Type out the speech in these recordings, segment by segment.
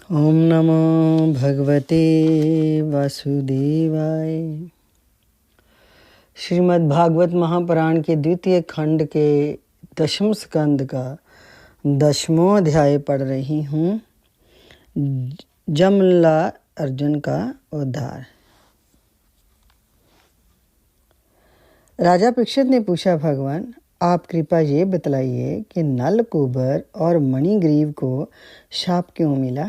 ओम नमो भगवते वासुदेवाय। श्रीमद् भागवत महापुराण के द्वितीय खंड के दशम स्कंद का 10वां अध्याय पढ़ रही हूँ। जमला अर्जुन का उद्धार। राजा परीक्षित ने पूछा, भगवान आप कृपा ये बतलाइए कि नलकूबर और मणिग्रीव को शाप क्यों मिला।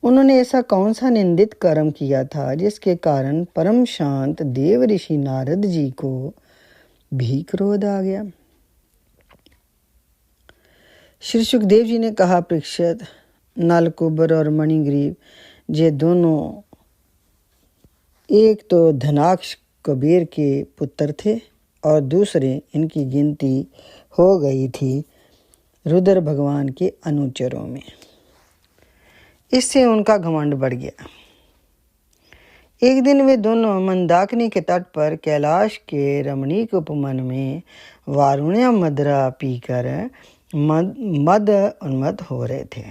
उन्होंने ऐसा कौन सा निंदित कर्म किया था जिसके कारण परम शांत देव ऋषि नारद जी को भी क्रोध आ गया। श्री सुखदेव जी ने कहा, परीक्षित, नलकूबर और मणिग्रीव ये दोनों एक तो धनाक्ष कबीर के पुत्र थे और दूसरे इनकी गिनती हो गई थी रुद्र भगवान के अनुचरों में। इससे उनका घमंड बढ़ गया। एक दिन वे दोनों मंदाकिनी के तट पर कैलाश के रमणीक उपवन में वारुण्य मदिरा पीकर मद उन्मत्त हो रहे थे।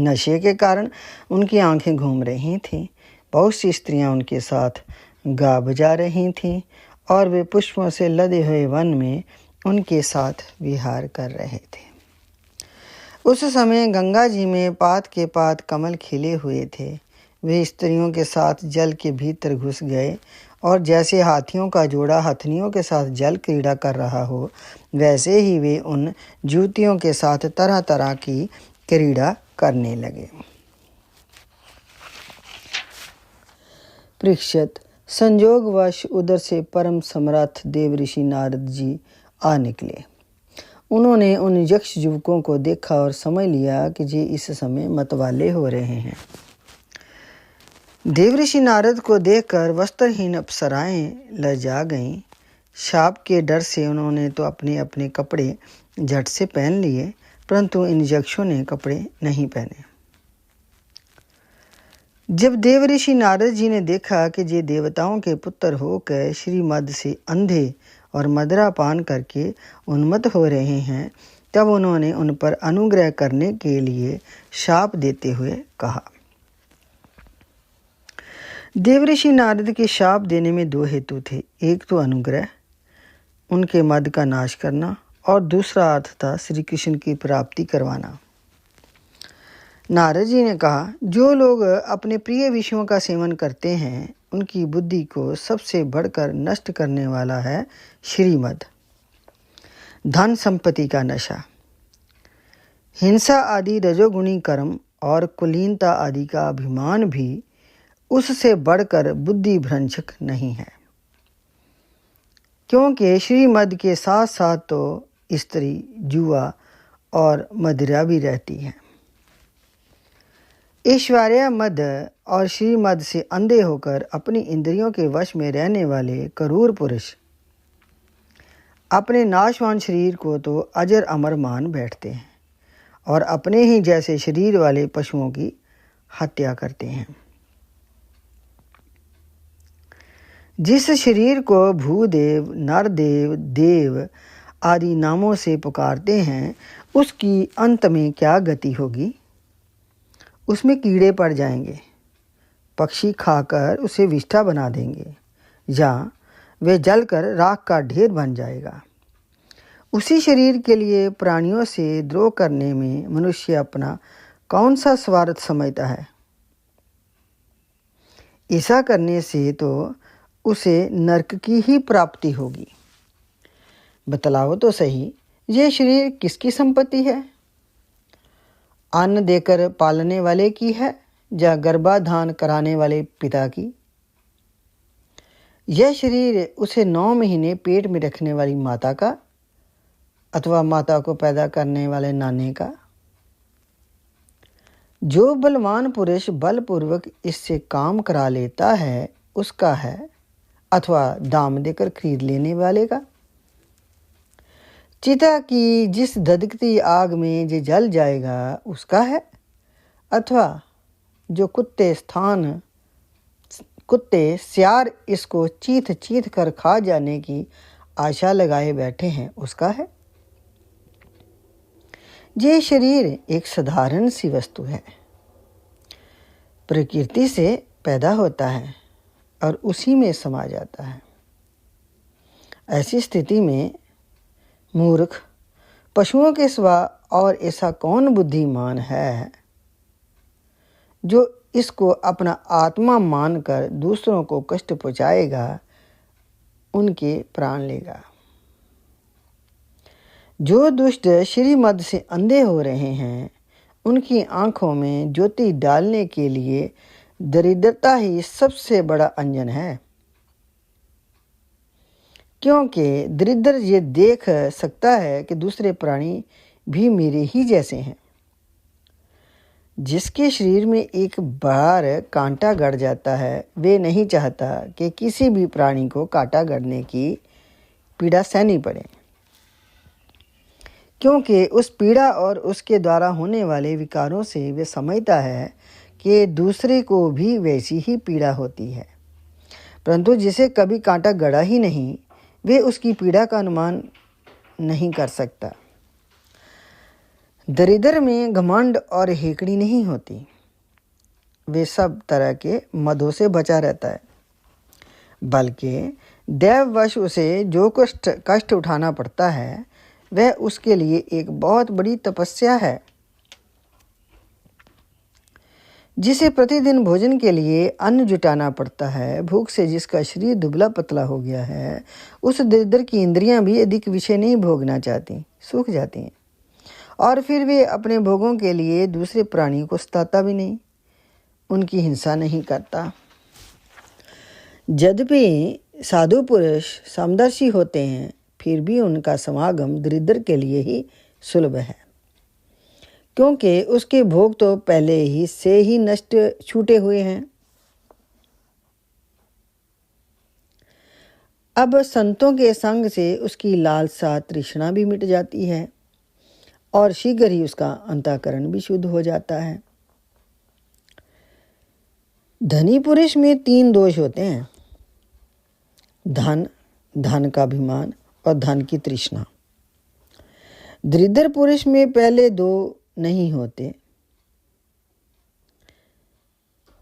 नशे के कारण उनकी आंखें घूम रही थीं। बहुत सी स्त्रियां उनके साथ गा बजा रही थीं और वे पुष्पों से लदे हुए वन में उनके साथ विहार कर रहे थे। उस समय गंगा जी में पात के पात कमल खिले हुए थे। वे स्त्रियों के साथ जल के भीतर घुस गए और जैसे हाथियों का जोड़ा हथनियों के साथ जल क्रीड़ा कर रहा हो, वैसे ही वे उन जूतियों के साथ तरह तरह की क्रीड़ा करने लगे। परीक्षित, संयोगवश उधर से परम समर्थ देव ऋषि नारद जी आ निकले। उन्होंने उन यक्ष युवकों को देखा और समझ लिया कि ये इस समय मतवाले हो रहे हैं। देवऋषि नारद को देखकर वस्त्रहीन अप्सराएं लजा गईं। शाप के डर से उन्होंने तो अपने अपने कपड़े झट से पहन लिए, परंतु इन यक्षों ने कपड़े नहीं पहने। जब देवऋषि नारद जी ने देखा कि ये देवताओं के पुत्र होकर श्रीमद से अंधे और मदिरा पान करके उन्मत्त हो रहे हैं, तब उन्होंने उन पर अनुग्रह करने के लिए शाप देते हुए कहा। देवऋषि नारद के शाप देने में दो हेतु थे। एक तो अनुग्रह, उनके मद का नाश करना, और दूसरा अर्थ था श्री कृष्ण की प्राप्ति करवाना। नारद जी ने कहा, जो लोग अपने प्रिय विषयों का सेवन करते हैं उनकी बुद्धि को सबसे बढ़कर नष्ट करने वाला है श्रीमद। धन संपत्ति का नशा, हिंसा आदि रजोगुणी कर्म और कुलीनता आदि का अभिमान भी उससे बढ़कर बुद्धि भ्रंशक नहीं है, क्योंकि श्रीमद के साथ साथ तो स्त्री, जुआ और मदिरा भी रहती है। ऐश्वर्य मद और श्रीमद से अंधे होकर अपनी इंद्रियों के वश में रहने वाले क्रूर पुरुष अपने नाशवान शरीर को तो अजर अमर मान बैठते हैं और अपने ही जैसे शरीर वाले पशुओं की हत्या करते हैं। जिस शरीर को भूदेव, नरदेव, देव आदि नामों से पुकारते हैं, उसकी अंत में क्या गति होगी। उसमें कीड़े पड़ जाएंगे, पक्षी खाकर उसे विष्ठा बना देंगे, या वे जलकर राख का ढेर बन जाएगा। उसी शरीर के लिए प्राणियों से द्रोह करने में मनुष्य अपना कौन सा स्वार्थ समझता है। ऐसा करने से तो उसे नरक की ही प्राप्ति होगी। बतलाओ तो सही, ये शरीर किसकी संपत्ति है। अन्न देकर पालने वाले की है या गर्भाधान कराने वाले पिता की। यह शरीर उसे 9 महीने पेट में रखने वाली माता का अथवा माता को पैदा करने वाले नाने का। जो बलवान पुरुष बलपूर्वक इससे काम करा लेता है उसका है, अथवा दाम देकर खरीद लेने वाले का। चिता की जिस धधकती आग में जे जल जाएगा उसका है, अथवा जो कुत्ते सियार इसको चीथ चीथ कर खा जाने की आशा लगाए बैठे हैं उसका है। ये शरीर एक साधारण सी वस्तु है, प्रकृति से पैदा होता है और उसी में समा जाता है। ऐसी स्थिति में मूर्ख पशुओं के सिवा और ऐसा कौन बुद्धिमान है जो इसको अपना आत्मा मानकर दूसरों को कष्ट पहुंचाएगा, उनके प्राण लेगा। जो दुष्ट श्रीमद से अंधे हो रहे हैं, उनकी आंखों में ज्योति डालने के लिए दरिद्रता ही सबसे बड़ा अंजन है, क्योंकि दरिद्र ये देख सकता है कि दूसरे प्राणी भी मेरे ही जैसे हैं। जिसके शरीर में एक बार कांटा गड़ जाता है, वे नहीं चाहता कि किसी भी प्राणी को कांटा गड़ने की पीड़ा सहनी पड़े, क्योंकि उस पीड़ा और उसके द्वारा होने वाले विकारों से वे समझता है कि दूसरे को भी वैसी ही पीड़ा होती है। परंतु जिसे कभी कांटा गड़ा ही नहीं, वे उसकी पीड़ा का अनुमान नहीं कर सकता। दरिद्र में घमंड और हेकड़ी नहीं होती, वे सब तरह के मदों से बचा रहता है, बल्कि दैववश उसे जो कष्ट उठाना पड़ता है, वह उसके लिए एक बहुत बड़ी तपस्या है। जिसे प्रतिदिन भोजन के लिए अन्न जुटाना पड़ता है, भूख से जिसका शरीर दुबला पतला हो गया है, उस दरिद्र की इंद्रियां भी अधिक विषय नहीं भोगना चाहती, सूख जाती हैं, और फिर वे अपने भोगों के लिए दूसरे प्राणी को सताता भी नहीं, उनकी हिंसा नहीं करता। यद्यपि साधु पुरुष समदर्शी होते हैं, फिर भी उनका समागम दरिद्र के लिए ही सुलभ है, क्योंकि उसके भोग तो पहले ही से ही नष्ट छूटे हुए हैं। अब संतों के संग से उसकी लालसा तृष्णा भी मिट जाती है और शीघ्र ही उसका अंतःकरण भी शुद्ध हो जाता है। धनी पुरुष में 3 दोष होते हैं: धन, धन का अभिमान और धन की तृष्णा। दरिद्र पुरुष में पहले 2 नहीं होते,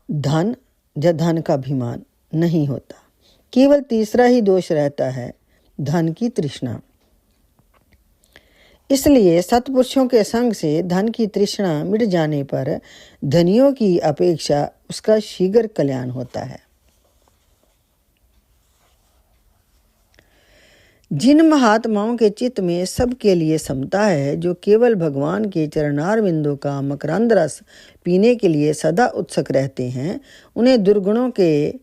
धन या धन का अभिमान नहीं होता, केवल तीसरा ही दोष रहता है, धन की तृष्णा। इसलिए सत्पुरुषों के संग से धन की तृष्णा मिट जाने पर धनियों की अपेक्षा उसका शीघ्र कल्याण होता है। जिन महात्माओं के चित्त में सबके लिए समता है, जो केवल भगवान के चरणारविंदों का मकरंद रस पीने के लिए सदा उत्सुक रहते हैं, उन्हें दुर्गुणों के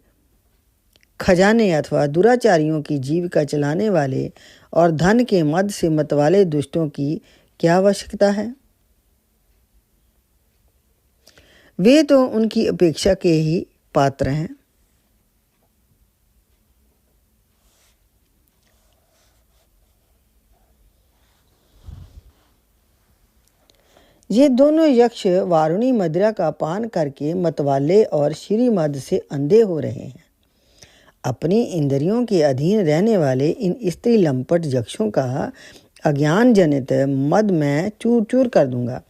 खजाने अथवा दुराचारियों की जीविका चलाने वाले और धन के मद से मतवाले दुष्टों की क्या आवश्यकता है? वे तो उनकी अपेक्षा के ही पात्र हैं। ये दोनों यक्ष वारुणी मदिरा का पान करके मतवाले और श्रीमद से अंधे हो रहे हैं। अपनी इंद्रियों के अधीन रहने वाले इन स्त्री लंपट यक्षों का अज्ञान जनित मद मैं चूर चूर कर दूंगा।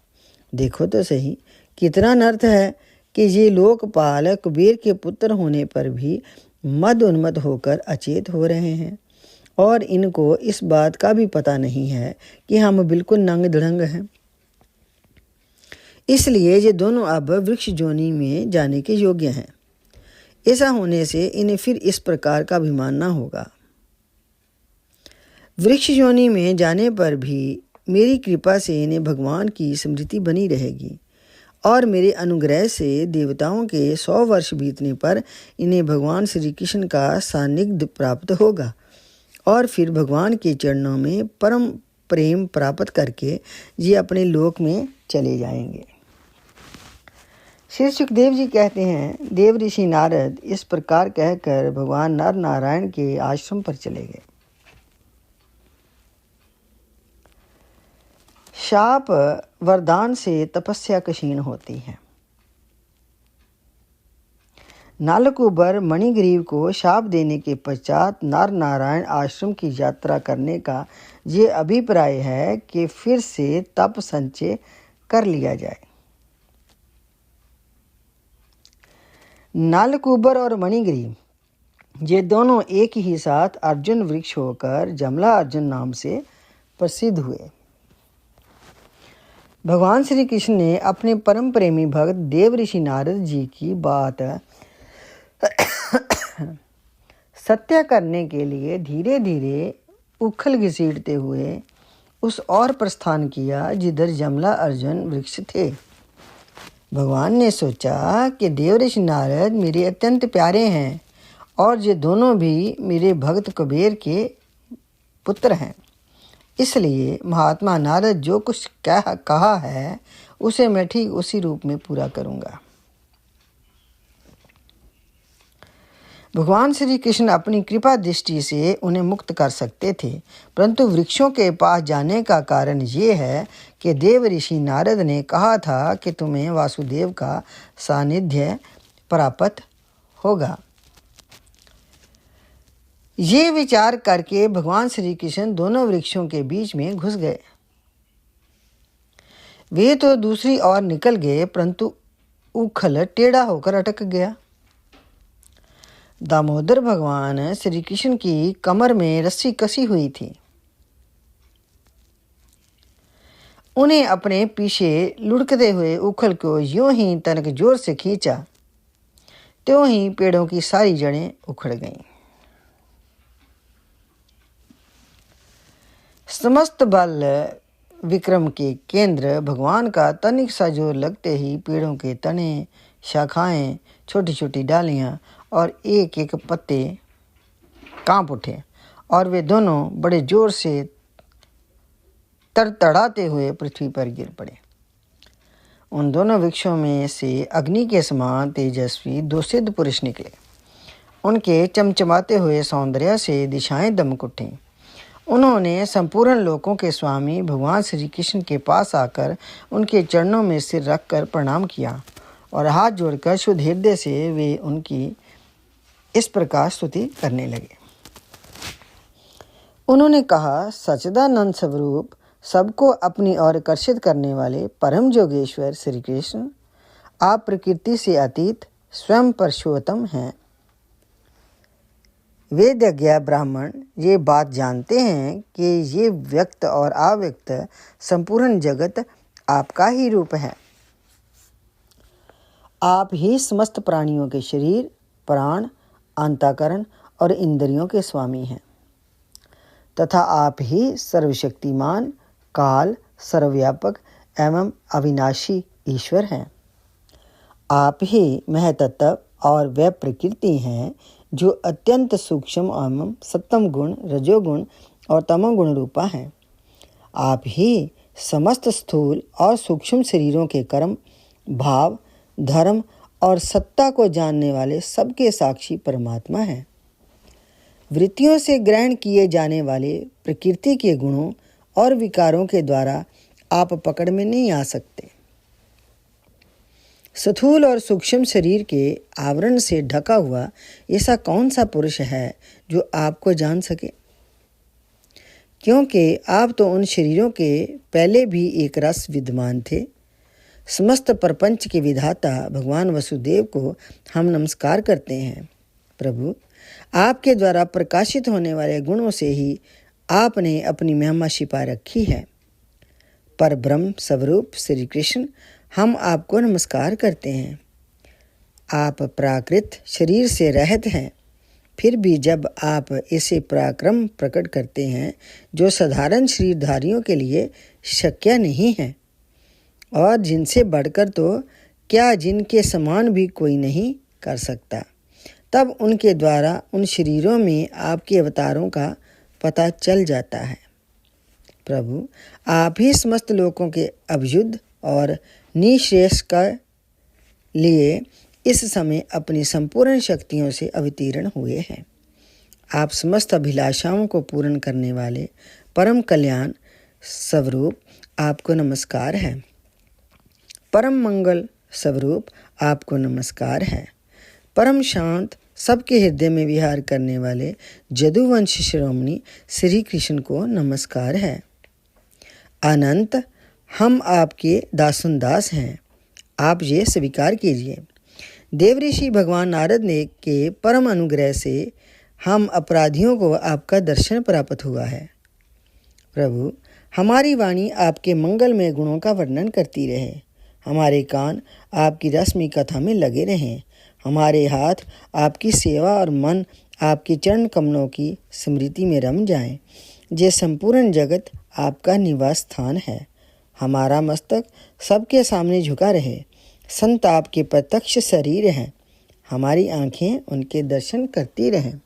देखो तो सही, कितना अनर्थ है कि ये लोकपाल कुबेर के पुत्र होने पर भी मद उन्मत्त होकर अचेत हो रहे हैं, और इनको इस बात का भी पता नहीं है कि हम बिल्कुल नंग धड़ंग हैं। इसलिए ये दोनों अब वृक्ष जोनी में जाने के योग्य हैं। ऐसा होने से इन्हें फिर इस प्रकार का अभिमान न होगा। वृक्ष योनि में जाने पर भी मेरी कृपा से इन्हें भगवान की स्मृति बनी रहेगी, और मेरे अनुग्रह से देवताओं के 100 वर्ष बीतने पर इन्हें भगवान श्री कृष्ण का सान्निध्य प्राप्त होगा, और फिर भगवान के चरणों में परम प्रेम प्राप्त करके ये अपने लोक में चले जाएंगे। श्री सुखदेव जी कहते हैं, देव ऋषि नारद इस प्रकार कहकर भगवान नर नारायण के आश्रम पर चले गए। शाप वरदान से तपस्या क्षीण होती है। नालकुबर मणिग्रीव को शाप देने के पश्चात नर नारायण आश्रम की यात्रा करने का ये अभिप्राय है कि फिर से तप संचय कर लिया जाए। नलकूबर और मणिग्रीव ये दोनों एक ही साथ अर्जुन वृक्ष होकर जमला अर्जुन नाम से प्रसिद्ध हुए। भगवान श्री कृष्ण ने अपने परम प्रेमी भक्त देव ऋषि नारद जी की बात सत्य करने के लिए धीरे धीरे उखल घसीटते हुए उस और प्रस्थान किया जिधर जमला अर्जुन वृक्ष थे। भगवान ने सोचा कि देव ऋषि नारद मेरे अत्यंत प्यारे हैं और ये दोनों भी मेरे भक्त कुबेर के पुत्र हैं, इसलिए महात्मा नारद जो कुछ कहा है उसे मैं ठीक उसी रूप में पूरा करूँगा। भगवान श्री कृष्ण अपनी कृपा दृष्टि से उन्हें मुक्त कर सकते थे, परंतु वृक्षों के पास जाने का कारण ये है कि देव ऋषि नारद ने कहा था कि तुम्हें वासुदेव का सानिध्य प्राप्त होगा। ये विचार करके भगवान श्री कृष्ण दोनों वृक्षों के बीच में घुस गए। वे तो दूसरी ओर निकल गए, परंतु उखल टेढ़ा होकर अटक गया। दामोदर भगवान श्री कृष्ण की कमर में रस्सी कसी हुई थी। उन्हें अपने पीछे लुढ़कते हुए उखल को यूं ही तनक जोर से खींचा, त्यों ही पेड़ों की सारी जड़ें उखड़ गईं। समस्त बल विक्रम के केंद्र भगवान का तनिक सा जोर लगते ही पेड़ों के तने, शाखाएं, छोटी छोटी डालियां और एक एक पत्ते कांप उठे और वे दोनों बड़े जोर से तड़तड़ाते हुए पृथ्वी पर गिर पड़े। उन दोनों वृक्षों में से अग्नि के समान तेजस्वी दो सिद्ध पुरुष निकले। उनके चमचमाते हुए सौंदर्य से दिशाएं दमक उठीं। उन्होंने संपूर्ण लोकों के स्वामी भगवान श्री कृष्ण के पास आकर उनके चरणों में सिर रखकर प्रणाम किया और हाथ जोड़कर शुद्ध हृदय से वे उनकी इस प्रकार स्तुति करने लगे। उन्होंने कहा, सच्चिदानंद स्वरूप सबको अपनी ओर आकर्षित करने वाले परम जोगेश्वर श्री कृष्ण, आप प्रकृति से अतीत स्वयं पुरुषोत्तम हैं। वेदज्ञ ब्राह्मण ये बात जानते हैं कि ये व्यक्त और अव्यक्त संपूर्ण जगत आपका ही रूप है। आप ही समस्त प्राणियों के शरीर, प्राण, अंतःकरण और इंद्रियों के स्वामी हैं तथा आप ही सर्वशक्तिमान, काल, सर्वव्यापक एवं अविनाशी ईश्वर हैं। आप ही महतत्व और वह प्रकृति हैं जो अत्यंत सूक्ष्म एवं सप्तम गुण, रजोगुण और तमोगुण रूपा हैं। आप ही समस्त स्थूल और सूक्ष्म शरीरों के कर्म, भाव, धर्म और सत्ता को जानने वाले सबके साक्षी परमात्मा हैं। वृत्तियों से ग्रहण किए जाने वाले प्रकृति के गुणों और विकारों के द्वारा आप पकड़ में नहीं आ सकते। स्थूल और सूक्ष्म शरीर के आवरण से ढका हुआ ऐसा कौन सा पुरुष है जो आपको जान सके, क्योंकि आप तो उन शरीरों के पहले भी एक रस विद्यमान थे। समस्त प्रपंच के विधाता भगवान वसुदेव को हम नमस्कार करते हैं। प्रभु, आपके द्वारा प्रकाशित होने वाले गुणों से ही आपने अपनी महिमा छिपा रखी है। पर ब्रह्म स्वरूप श्री कृष्ण, हम आपको नमस्कार करते हैं। आप प्राकृत शरीर से रहित हैं, फिर भी जब आप ऐसे पराक्रम प्रकट करते हैं जो साधारण शरीरधारियों के लिए शक्य नहीं है और जिनसे बढ़कर तो क्या जिनके समान भी कोई नहीं कर सकता, तब उनके द्वारा उन शरीरों में आपके अवतारों का पता चल जाता है। प्रभु, आप ही समस्त लोगों के अभ्युदय और निःशेष का लिए इस समय अपनी संपूर्ण शक्तियों से अवतीर्ण हुए हैं। आप समस्त अभिलाषाओं को पूर्ण करने वाले परम कल्याण स्वरूप आपको नमस्कार है। परम मंगल स्वरूप आपको नमस्कार है। परम शांत सबके हृदय में विहार करने वाले जदुवंश शिरोमणि श्री कृष्ण को नमस्कार है। अनंत हम आपके दासों-दास हैं, आप ये स्वीकार कीजिए। देवऋषि भगवान नारद ने के परम अनुग्रह से हम अपराधियों को आपका दर्शन प्राप्त हुआ है। प्रभु, हमारी वाणी आपके मंगलमय गुणों का वर्णन करती रहे, हमारे कान आपकी रश्मि कथा में लगे रहें, हमारे हाथ आपकी सेवा और मन आपके चरण कमलों की स्मृति में रम जाएं। ये संपूर्ण जगत आपका निवास स्थान है। हमारा मस्तक सबके सामने झुका रहे। संत आपके प्रत्यक्ष शरीर हैं, हमारी आंखें उनके दर्शन करती रहें।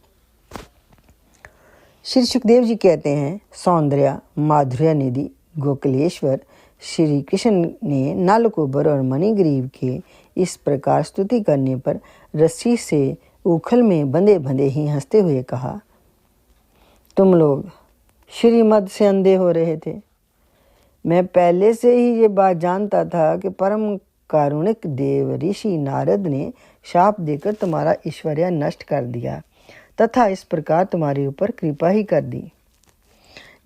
श्री सुखदेव जी कहते हैं, सौंदर्य माधुर्य निधि गोकुलेश्वर श्री कृष्ण ने नलकूबर और मणिग्रीव के इस प्रकार स्तुति करने पर रस्सी से उखल में बंधे बंधे ही हंसते हुए कहा, तुम लोग श्रीमद से अंधे हो रहे थे। मैं पहले से ही ये बात जानता था कि परम कारुणिक देव ऋषि नारद ने शाप देकर तुम्हारा ऐश्वर्य नष्ट कर दिया तथा इस प्रकार तुम्हारे ऊपर कृपा ही कर दी।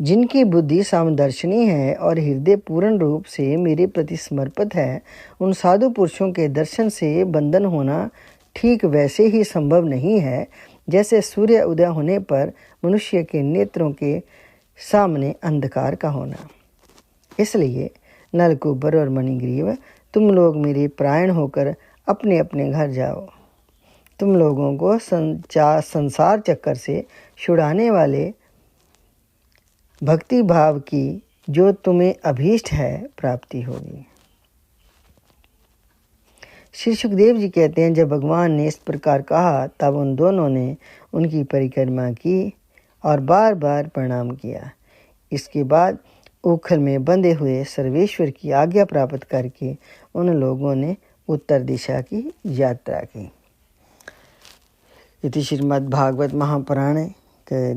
जिनकी बुद्धि समदर्शिनी है और हृदय पूर्ण रूप से मेरे प्रति समर्पित है, उन साधु पुरुषों के दर्शन से बंधन होना ठीक वैसे ही संभव नहीं है जैसे सूर्य उदय होने पर मनुष्य के नेत्रों के सामने अंधकार का होना। इसलिए नलकूबर और मणिग्रीव, तुम लोग मेरे प्राण होकर अपने अपने घर जाओ। तुम लोगों को संसार चक्कर से छुड़ाने वाले भक्ति भाव की जो तुम्हें अभीष्ट है प्राप्ति होगी। श्री सुखदेव जी कहते हैं, जब भगवान ने इस प्रकार कहा तब उन दोनों ने उनकी परिक्रमा की और बार बार प्रणाम किया। इसके बाद उखल में बंधे हुए सर्वेश्वर की आज्ञा प्राप्त करके उन लोगों ने उत्तर दिशा की यात्रा की। इति श्रीमद् भागवत महापुराण के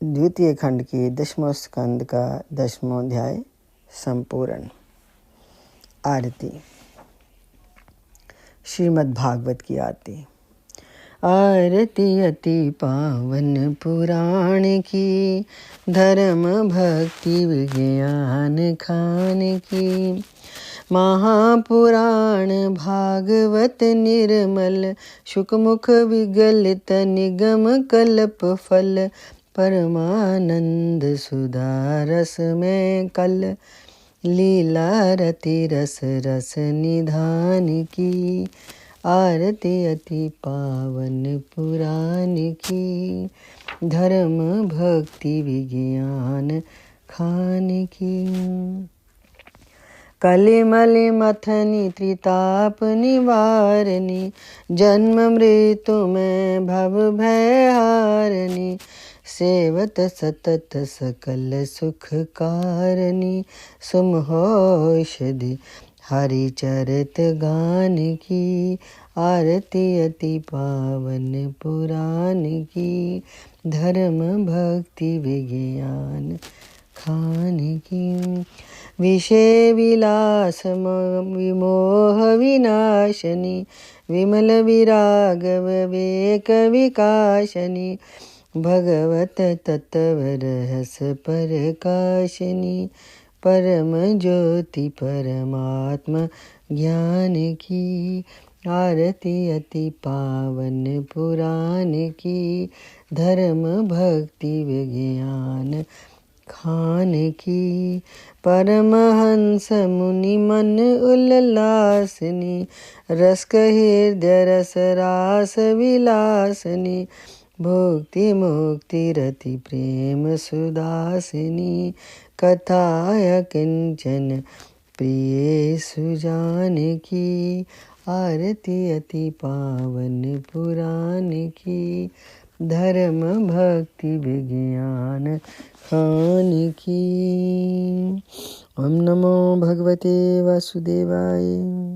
द्वितीय खंड के 10वें स्कंद का 10वां अध्याय संपूर्ण। आरती। श्रीमद् भागवत की आरती। आरती अति पावन पुराण की, धर्म भक्ति विज्ञान खान की। महापुराण भागवत निर्मल, शुकमुख विगलित निगम कल्प फल। परमानंद सुधा रस में कल, लीला रति रस रस निधान की। आरती अति पावन पुराण की, धर्म भक्ति विज्ञान खान की। कलिमलि मथनी त्रिताप निवारणी, जन्म मृत्यु में भव भय हारणी। सेवत सतत सकल सुख कारणी, सुमहोषधि हरि चरित गान की। आरती अति पावन पुराण की, धर्म भक्ति विज्ञान खान की। विषय विलास विमोह विनाशनी, विमल विराग विवेक विकाशनी। भगवत तत्व रहस प्रकाशनी, परम ज्योति परमात्मा ज्ञान की। आरती अति पावन पुराण की, धर्म भक्ति विज्ञान खान की। परमहंस मुनि मन उल्लासनी, रस हृदय रस रास विलासनी। भुक्ति मुक्ति रति प्रेम सुदासिनी, कथाय किंचन प्रिय सुजान की। आरती अति पावन पुराण की, धर्म भक्ति विज्ञान खान की। ओम नमो भगवते वासुदेवाय।